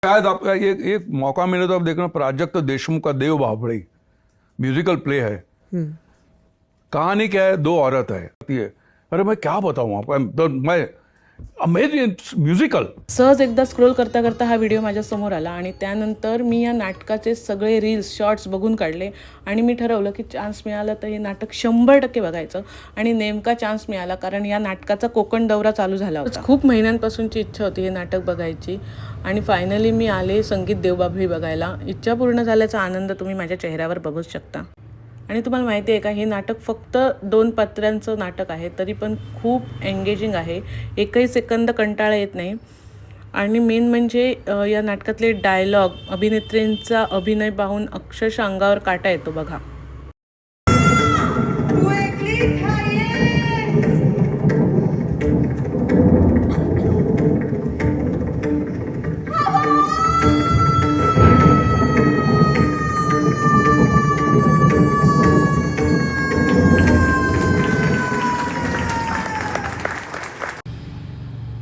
शायद आप एक मौका मिले तो आप देखना, प्राजक्त देशमुख का देव बाभड़ी म्यूजिकल प्ले है। कहानी क्या है, दो औरत है। अरे मैं क्या बताऊं आपको, मैं अमेजिंग म्युझिकल। सहज एकदा स्क्रोल करता करता हा व्हिडिओ माझ्या समोर आला आणि त्यानंतर मी या नाटकाचे सगळे रील्स शॉर्ट्स बघून काढले आणि मी ठरवलं की चान्स मिळाला तर हे नाटक 100% बघायचं। आणि नेमका चान्स मिळाला, कारण या नाटकाचा कोकण दौरा चालू झाला होता। खूप महिन्यांपासूनची इच्छा होती हे नाटक बघायची आणि फायनली मी आले संगीत देवबाभळी बघायला। इच्छा पूर्ण झाल्याचा आनंद तुम्ही माझ्या चेहऱ्यावर बघू शकता। आणि तुम्हाला माहिती आहे का, हे नाटक फक्त 2 पात्रांचं नाटक आहे, तरी पण खूप एंगेजिंग आहे। एकही सेकंद कंटाळा येत नाही। आणि मेन म्हणजे या नाटकातले डायलॉग, अभिनेत्रींचा अभिनय पाहून अक्षरशः अंगावर काटा येतो बघा।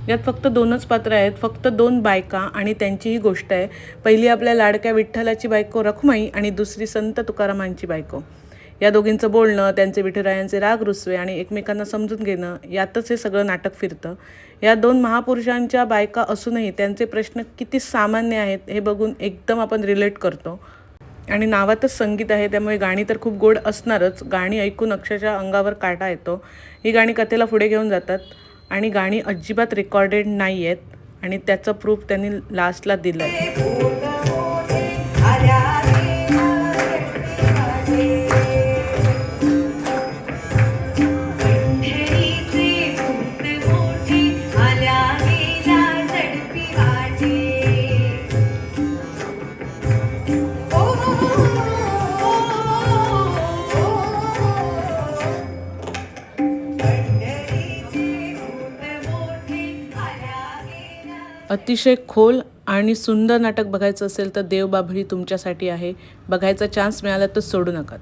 यात फक्त 2च पात्र आहेत, फक्त 2 बायका आणि त्यांची ही गोष्ट आहे। पहिली आपल्या लाडक्या विठ्ठलाची बायको रखुमाई आणि दुसरी संत तुकारामांची बायको। या दोघींचं बोलणं, त्यांचे विठुरायांचे राग रुसवे आणि एकमेकांना समजून घेणं, यातच हे सगळं नाटक फिरतं। या 2 महापुरुषांच्या बायका असूनही त्यांचे प्रश्न किती सामान्य आहेत हे बघून एकदम आपण रिलेट करतो। आणि नावातच संगीत आहे, त्यामुळे गाणी तर खूप गोड असणारच। गाणी ऐकून अक्षरशः अंगावर काटा येतो। ही गाणी कथेला पुढे घेऊन जातात आणि गाणी अजिबात रेकॉर्डेड नाही आहेत आणि त्याचं प्रूफ त्यांनी लास्टला दिलं आहे। अतिशय खोल आणि सुंदर नाटक बघायचं असेल तर देवबाभळी तुमच्यासाठी आहे। बघायचा चान्स मिळाला तर सोडू नका।